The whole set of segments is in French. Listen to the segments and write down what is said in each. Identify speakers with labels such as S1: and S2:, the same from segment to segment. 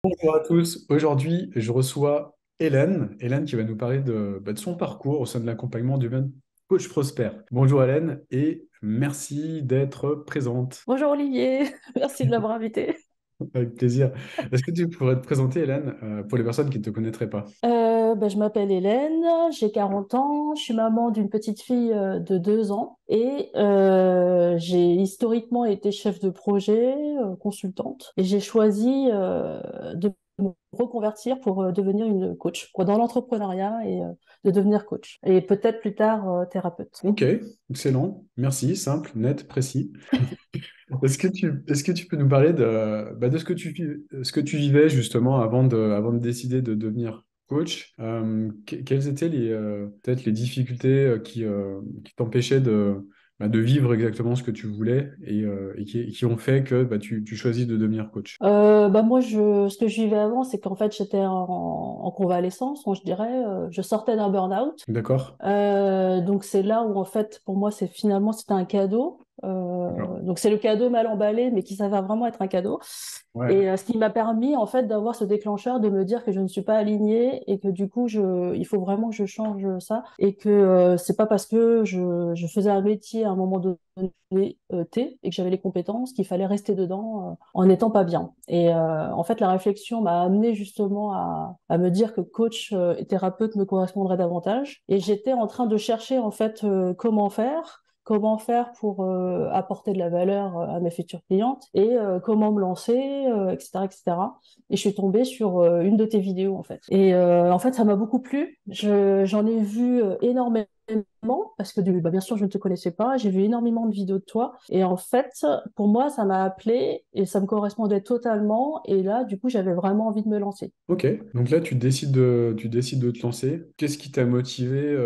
S1: Bonjour à tous. Aujourd'hui, je reçois Hélène. Hélène qui va nous parler de son parcours au sein de l'accompagnement du même coach prospère. Bonjour Hélène et merci d'être présente.
S2: Bonjour Olivier, merci de m'avoir invité.
S1: Avec plaisir. Est-ce que tu pourrais te présenter, Hélène, pour les personnes qui ne te connaîtraient pas?
S2: Je m'appelle Hélène, j'ai 40 ans, je suis maman d'une petite fille de 2 ans et j'ai historiquement été chef de projet, consultante et j'ai choisi de me reconvertir pour devenir une coach, quoi, dans l'entrepreneuriat et de devenir coach et peut-être plus tard thérapeute.
S1: Ok, excellent. Merci, simple, net, précis. Est-ce que tu peux nous parler de ce que tu vivais justement avant de décider de devenir coach? Quelles étaient peut-être les difficultés qui t'empêchaient de vivre exactement ce que tu voulais et qui ont fait que tu choisis de devenir coach?
S2: Moi, ce que je vivais avant, c'est qu'en fait, j'étais en convalescence, je dirais. Je sortais d'un burn-out.
S1: D'accord?
S2: Donc c'est là où en fait pour moi c'est finalement c'était un cadeau.
S1: D'accord.
S2: Donc c'est le cadeau mal emballé mais qui s'avère vraiment être un cadeau.
S1: Ouais.
S2: Et ce qui m'a permis en fait d'avoir ce déclencheur de me dire que je ne suis pas alignée et que du coup il faut vraiment que je change ça et que c'est pas parce que je faisais un métier à un moment donné et que j'avais les compétences qu'il fallait rester dedans en n'étant pas bien. Et en fait la réflexion m'a amené justement à me dire que coach et thérapeute me correspondrait davantage. Et j'étais en train de chercher en fait comment faire pour apporter de la valeur à mes futures clientes et comment me lancer, etc., etc. Et cetera. Et je suis tombée sur une de tes vidéos en fait. Et en fait, ça m'a beaucoup plu. J'en ai vu énormément parce que bien sûr, je ne te connaissais pas. J'ai vu énormément de vidéos de toi. Et en fait, pour moi, ça m'a appelé et ça me correspondait totalement. Et là, du coup, j'avais vraiment envie de me lancer.
S1: Ok, donc là tu décides de te lancer. Qu'est-ce qui t'a motivé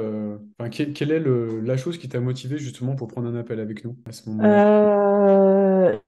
S1: enfin, quelle est la chose qui t'a motivé justement pour prendre un appel avec nous à ce moment-là?
S2: Euh,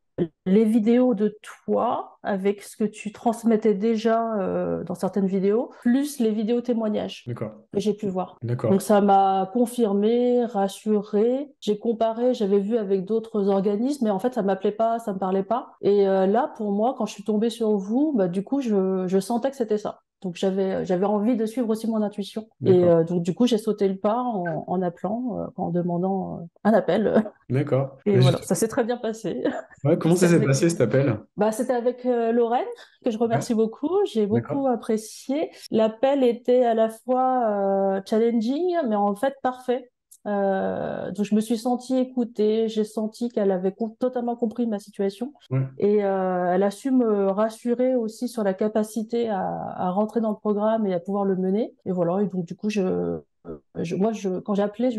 S2: les vidéos de toi avec ce que tu transmettais déjà dans certaines vidéos, plus les vidéos témoignages
S1: D'accord,
S2: que j'ai pu voir. Donc
S1: d'accord.
S2: ça m'a confirmé, rassuré. J'ai comparé, j'avais vu avec d'autres organismes, mais en fait ça m'appelait pas, ça me parlait pas. Et là pour moi, quand je suis tombée sur vous, bah, du coup je sentais que c'était ça. Donc j'avais envie de suivre aussi mon intuition. Et
S1: D'accord.
S2: donc du coup j'ai sauté le pas en appelant, en demandant un appel.
S1: D'accord.
S2: Et
S1: Mais
S2: voilà, ça
S1: justement,
S2: s'est très bien passé.
S1: ouais, comment ça
S2: C'était
S1: s'est
S2: avec,
S1: passé cet appel?
S2: c'était avec Lorraine, que je
S1: Ouais,
S2: remercie beaucoup. J'ai
S1: d'accord.
S2: beaucoup apprécié. L'appel était à la fois challenging, mais en fait parfait. Donc je me suis sentie écoutée, j'ai senti qu'elle avait totalement compris ma situation
S1: Ouais,
S2: et elle a su me rassurer aussi sur la capacité à rentrer dans le programme et à pouvoir le mener. Et voilà, et donc du coup, quand j'ai appelé,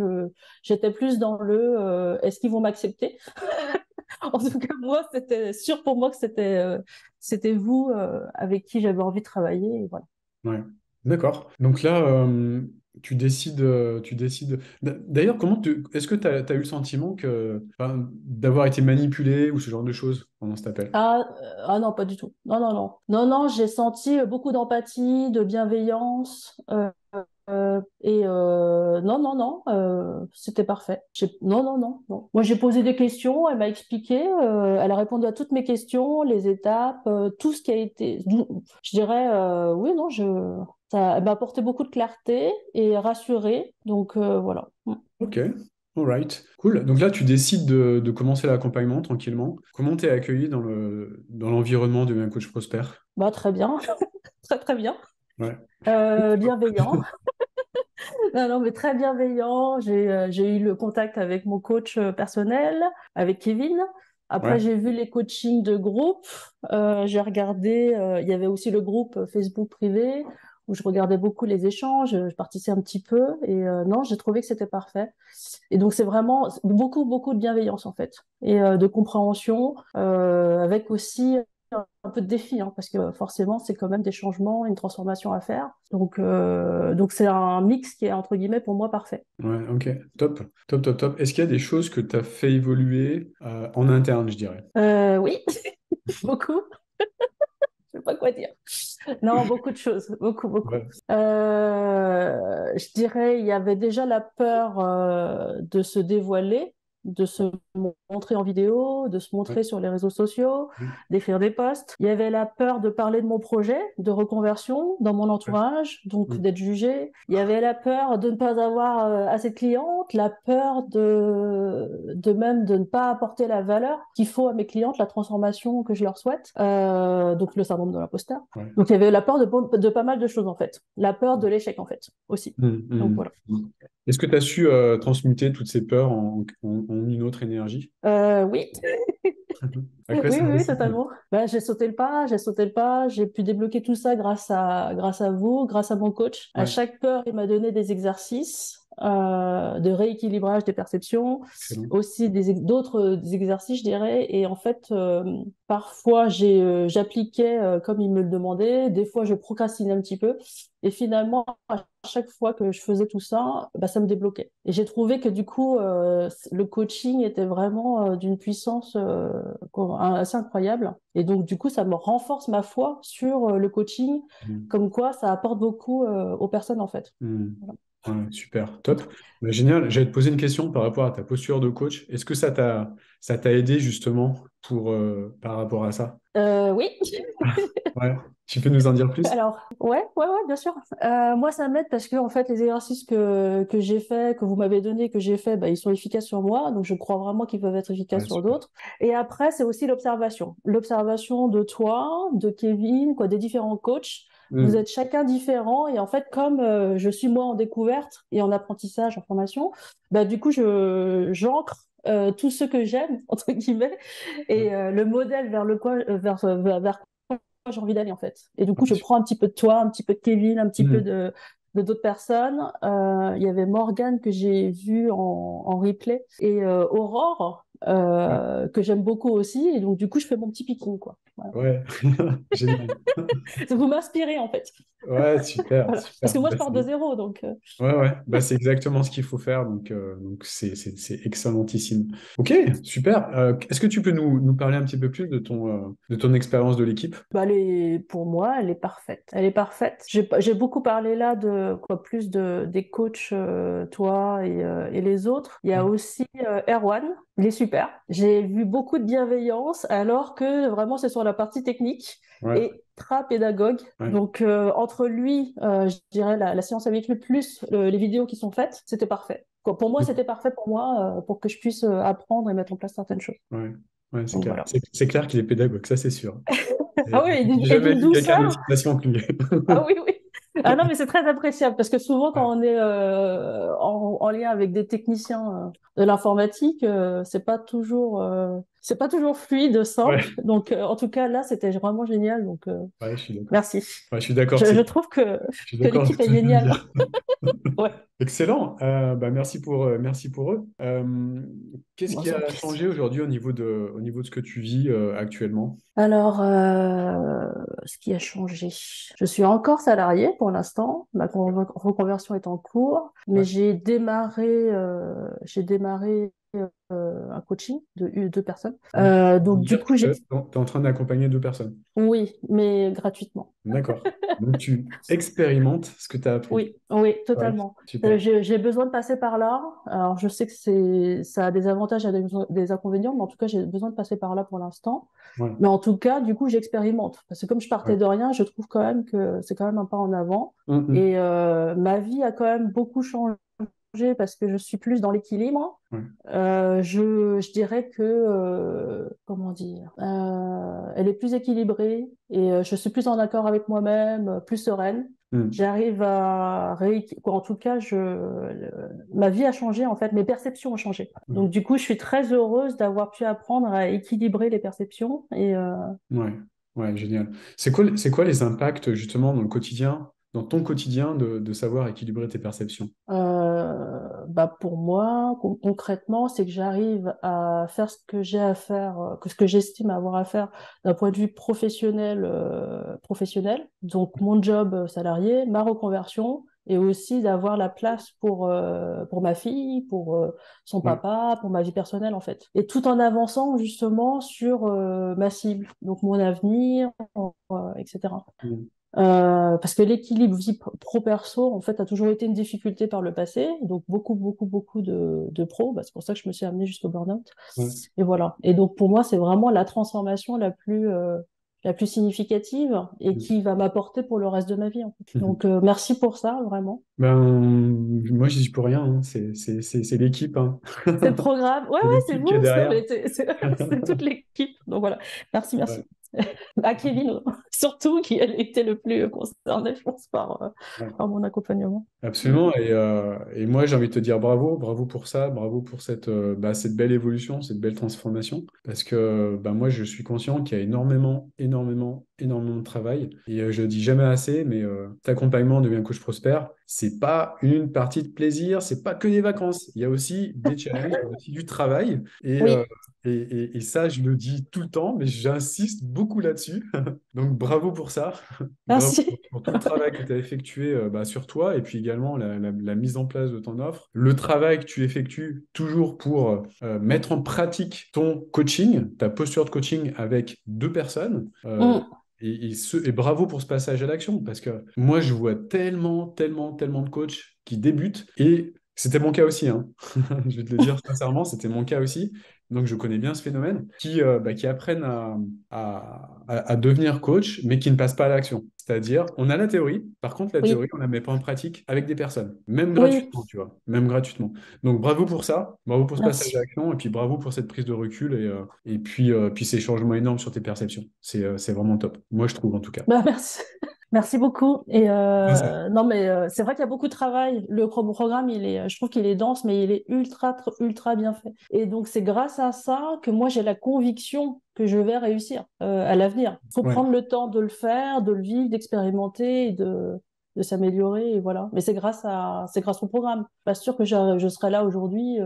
S2: j'étais plus dans le est-ce qu'ils vont m'accepter? En tout cas, moi, c'était sûr pour moi que c'était vous avec qui j'avais envie de travailler. Et voilà.
S1: ouais. D'accord. Donc là, tu décides. D'ailleurs, est-ce que tu as eu le sentiment enfin, d'avoir été manipulé ou ce genre de choses pendant cet appel?
S2: Ah non, pas du tout. Non, non, non. Non, non, j'ai senti beaucoup d'empathie, de bienveillance. Non, non, non, c'était parfait. Non, non, non, non. Moi, j'ai posé des questions, elle m'a expliqué, elle a répondu à toutes mes questions, les étapes, tout ce qui a été. Je dirais, oui, non, elle m'a apporté beaucoup de clarté et rassuré. Donc, voilà.
S1: Ok, alright, cool. Donc là, tu décides de commencer l'accompagnement tranquillement. Comment t'es accueilli dans l'environnement du même coach prospère?
S2: Bah, très bien, très, très bien.
S1: Ouais,
S2: Bienveillant. Non, non, mais très bienveillant. J'ai eu le contact avec mon coach personnel, avec Kevin. Après,
S1: ouais,
S2: j'ai vu les coachings de groupe. J'ai regardé, il y avait aussi le groupe Facebook privé où je regardais beaucoup les échanges, je participais un petit peu et non, j'ai trouvé que c'était parfait. Et donc, c'est vraiment beaucoup, beaucoup de bienveillance en fait et de compréhension avec aussi un peu de défi, hein, parce que forcément, c'est quand même des changements, une transformation à faire. Donc c'est un mix qui est entre guillemets pour moi parfait.
S1: ouais, ok, top, top, top, top. Est-ce qu'il y a des choses que tu as fait évoluer en interne, je dirais?
S2: Oui, beaucoup. Je sais pas quoi dire. Non, beaucoup de choses, beaucoup, beaucoup.
S1: Ouais,
S2: Je dirais, il y avait déjà la peur de se dévoiler. de se montrer en vidéo, de se
S1: Ouais.
S2: montrer sur les réseaux sociaux,
S1: Ouais.
S2: d'écrire des posts. Il y avait la peur de parler de mon projet de reconversion dans mon
S1: Ouais.
S2: entourage, donc
S1: Mm.
S2: d'être jugé. Il y avait la peur de ne pas avoir assez de clientes, la peur de ne pas apporter la valeur qu'il faut à mes clientes, la transformation que je leur souhaite. Donc le syndrome de l'imposteur.
S1: Ouais.
S2: Donc il y avait la peur de pas mal de choses en fait. La peur de l'échec en fait aussi.
S1: Mm,
S2: Donc
S1: mm,
S2: voilà.
S1: mm. Est-ce que tu as su transmuter toutes ces peurs en une autre énergie?
S2: Oui.
S1: À
S2: Oui,
S1: quoi
S2: oui,
S1: ça
S2: oui,
S1: ressemble?
S2: totalement. Ben, j'ai sauté le pas, j'ai pu débloquer tout ça grâce à vous, grâce à mon coach. À
S1: Ouais,
S2: chaque peur, il m'a donné des exercices de rééquilibrage des perceptions,
S1: excellent.
S2: aussi d'autres des exercices, je dirais. Et en fait, parfois, j'appliquais comme il me le demandait, des fois, je procrastinais un petit peu. Et finalement, à chaque fois que je faisais tout ça, bah, ça me débloquait. Et j'ai trouvé que du coup, le coaching était vraiment d'une puissance assez incroyable. Et donc, du coup, ça me renforce ma foi sur le coaching,
S1: Mm,
S2: comme quoi ça apporte beaucoup aux personnes, en fait.
S1: mm.
S2: Voilà.
S1: Ouais, super, top. Bah, génial. J'allais te poser une question par rapport à ta posture de coach. Est-ce que ça t'a aidé justement par rapport à ça?
S2: Oui.
S1: Ouais. Tu peux nous en dire plus?
S2: Alors, ouais, bien sûr. Moi, ça m'aide parce que, en fait, les exercices que j'ai fait, que vous m'avez donné, que j'ai fait, bah, ils sont efficaces sur moi. Donc, je crois vraiment qu'ils peuvent être efficaces
S1: Ouais,
S2: sur
S1: super.
S2: d'autres. Et après, c'est aussi l'observation. L'observation de toi, de Kevin, quoi, des différents coachs. Vous
S1: Mm,
S2: êtes chacun différent. Et en fait, comme je suis moi en découverte et en apprentissage, en formation, bah, du coup, j'ancre tout ce que j'aime, entre guillemets,
S1: ouais,
S2: et le modèle vers j'ai envie d'aller en fait. Et du coup, je
S1: ouais,
S2: prends un petit peu de toi, un petit peu de Kevin, un petit peu
S1: mm,
S2: de d'autres personnes. Il y avait Morgane que j'ai vue en replay et Aurore
S1: ouais,
S2: que j'aime beaucoup aussi. Et donc, du coup, je fais mon petit picking, quoi. Voilà.
S1: ouais. Génial.
S2: Vous m'inspirez en fait.
S1: Ouais, super,
S2: Voilà. Parce
S1: super.
S2: que moi,
S1: Bah,
S2: je pars de zéro. Donc,
S1: ouais, ouais. Bah, c'est exactement ce qu'il faut faire. Donc c'est excellentissime. Ok, super. Est-ce que tu peux nous parler un petit peu plus de ton expérience de l'équipe?
S2: bah, pour moi, elle est parfaite. Elle est parfaite. J'ai beaucoup parlé là de quoi plus des coachs, toi et les autres. Il y a
S1: Ouais,
S2: aussi Erwan. Il est super. J'ai vu beaucoup de bienveillance, alors que vraiment c'est sur la partie technique
S1: ouais,
S2: et très pédagogue.
S1: ouais.
S2: Donc entre lui, je dirais la séance avec lui plus les vidéos qui sont faites, c'était parfait. Quoi, pour moi, c'était parfait pour moi pour que je puisse apprendre et mettre en place certaines choses.
S1: Ouais, ouais, c'est
S2: Donc
S1: clair.
S2: voilà.
S1: C'est clair qu'il est pédagogue, ça c'est sûr.
S2: Ah
S1: Et
S2: oui,
S1: j'ai
S2: et
S1: jamais
S2: d'une
S1: vu quelqu'un
S2: douceur.
S1: d'aussi patient que lui.
S2: Ah oui, oui. Ah non, mais c'est très appréciable parce que souvent,
S1: Ouais,
S2: quand on est en lien avec des techniciens de l'informatique, c'est pas toujours fluide, simple.
S1: ouais,
S2: Donc, en tout cas, là, c'était vraiment génial. Donc,
S1: ouais, je suis d'accord.
S2: merci.
S1: Ouais, je suis d'accord,
S2: Je trouve
S1: je suis
S2: que
S1: d'accord avec
S2: l'équipe
S1: ce que
S2: est
S1: tu viens de
S2: géniale.
S1: dire.
S2: Ouais.
S1: Excellent. Bah, merci pour eux. Qu'est-ce
S2: Bon,
S1: qui
S2: c'est un
S1: a
S2: plaisir.
S1: changé aujourd'hui au niveau de ce que tu vis actuellement?
S2: Alors, ce qui a changé, je suis encore salariée pour l'instant. Ma reconversion est en cours, mais
S1: Ouais.
S2: j'ai démarré un coaching de deux personnes.
S1: Donc, ça veut
S2: Donc du
S1: dire
S2: coup,
S1: que tu es en train d'accompagner deux personnes.
S2: oui, mais gratuitement.
S1: D'accord. Donc, tu expérimentes ce que tu as appris.
S2: Oui, oui,
S1: Ouais,
S2: totalement.
S1: super.
S2: J'ai besoin de passer par là. Alors, je sais que ça a des avantages et des inconvénients, mais en tout cas, j'ai besoin de passer par là pour l'instant.
S1: Ouais,
S2: Mais en tout cas, du coup, j'expérimente. Parce que comme je partais
S1: ouais.
S2: de rien, je trouve quand même que c'est quand même un pas en avant.
S1: Mm.
S2: Et ma vie a quand même beaucoup changé parce que je suis plus dans l'équilibre.
S1: Ouais.
S2: Je dirais que, comment dire, elle est plus équilibrée et je suis plus en accord avec moi-même, plus sereine.
S1: Mm.
S2: J'arrive quoi, en tout cas, ma vie a changé en fait, mes perceptions ont changé.
S1: Ouais.
S2: Donc du coup, je suis très heureuse d'avoir pu apprendre à équilibrer les perceptions et
S1: Ouais, ouais, génial. C'est quoi les impacts justement dans le quotidien, dans ton quotidien de savoir équilibrer tes perceptions?
S2: bah pour moi, concrètement, c'est que j'arrive à faire ce que j'ai à faire, que ce que j'estime avoir à faire d'un point de vue professionnel. Donc mon job salarié, ma reconversion, et aussi d'avoir la place pour ma fille, pour son
S1: Ouais.
S2: papa, pour ma vie personnelle en fait. Et tout en avançant justement sur ma cible, donc mon avenir, etc. Parce que l'équilibre vie pro-perso, en fait, a toujours été une difficulté par le passé. Donc, beaucoup, beaucoup, beaucoup de pro. Bah, c'est pour ça que je me suis amenée jusqu'au burn-out.
S1: Ouais.
S2: Et voilà. Et donc, pour moi, c'est vraiment la transformation la plus significative et qui va m'apporter pour le reste de ma vie, en fait. Donc, merci pour ça, vraiment.
S1: Ben, moi, je dis pour rien, hein. C'est l'équipe, hein.
S2: C'est le programme. Ouais,
S1: C'est
S2: ouais, c'est
S1: l'équipe qui est
S2: vous. Non,
S1: derrière.
S2: mais c'est toute l'équipe. Donc, voilà. Merci,
S1: Ouais.
S2: merci. À Kevin, surtout, qui a été le plus concerné, je pense,
S1: Ouais.
S2: par mon accompagnement. Mm.
S1: Absolument. Et moi, j'ai envie de te dire bravo, bravo pour ça, bravo pour cette belle évolution, cette belle transformation. Parce que bah, moi, je suis conscient qu'il y a énormément, énormément, énormément de travail. Et je dis jamais assez, mais cet accompagnement devient coach prospère. C'est pas une partie de plaisir, c'est pas que des vacances. Il y a aussi des challenges, il y a aussi du travail.
S2: Oui,
S1: Et ça, je le dis tout le temps, mais j'insiste beaucoup là-dessus. Donc, bravo pour ça. Bravo
S2: merci.
S1: pour tout le travail que tu as effectué bah, sur toi et puis également la mise en place de ton offre. Le travail que tu effectues toujours pour mettre en pratique ton coaching, ta posture de coaching avec deux personnes.
S2: Mm.
S1: Et bravo pour ce passage à l'action parce que moi, je vois tellement, tellement, tellement de coachs qui débutent et c'était mon cas aussi, hein. Je vais te le dire sincèrement, c'était mon cas aussi. Donc, je connais bien ce phénomène qui apprennent à devenir coach, mais qui ne passent pas à l'action. C'est-à-dire, on a la théorie, par contre, la théorie,
S2: Oui,
S1: on ne la met pas en pratique avec des personnes, même
S2: oui,
S1: gratuitement, tu vois, même gratuitement. Donc, bravo pour ça, bravo pour ce passage à
S2: merci.
S1: l'action, et puis bravo pour cette prise de recul, et puis ces changements énormes sur tes perceptions. C'est vraiment top. Moi, je trouve, en tout cas.
S2: Bah, merci. Merci beaucoup. Et
S1: Sincère.
S2: non, mais c'est vrai qu'il y a beaucoup de travail. Programme, je trouve qu'il est dense, mais il est ultra bien fait. Et donc, c'est grâce à ça que moi, j'ai la conviction que je vais réussir à l'avenir. Il faut
S1: Ouais.
S2: prendre le temps de le faire, de le vivre, d'expérimenter et de s'améliorer. Et voilà. Mais c'est grâce au programme. Pas sûr que je serais là aujourd'hui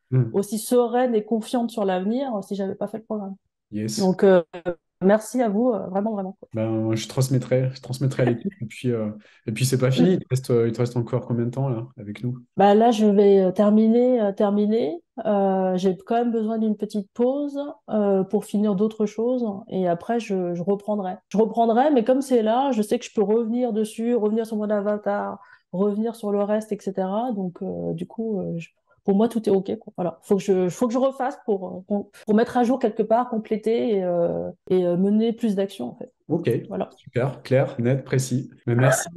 S1: Mm.
S2: aussi sereine et confiante sur l'avenir si j'avais pas fait le programme.
S1: Yes.
S2: Donc, merci à vous, vraiment, vraiment.
S1: Ben, je transmettrai à l'équipe, et puis c'est pas fini. Il te reste encore combien de temps, là, avec nous?
S2: Bah là, je vais terminer. J'ai quand même besoin d'une petite pause pour finir d'autres choses et après, je reprendrai. Je reprendrai, mais comme c'est là, je sais que je peux revenir dessus, revenir sur mon avatar, revenir sur le reste, etc. Donc, du coup, pour moi, tout est OK, quoi. Voilà. Faut que je refasse pour mettre à jour quelque part, compléter et mener plus d'actions, en fait.
S1: Ok,
S2: Voilà.
S1: super, clair, net, précis. Mais merci,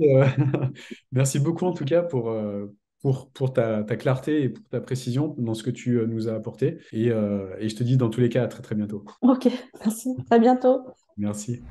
S1: merci beaucoup en tout cas pour ta clarté et pour ta précision dans ce que tu nous as apporté. Et je te dis dans tous les cas à très très bientôt.
S2: OK, merci. À bientôt.
S1: Merci.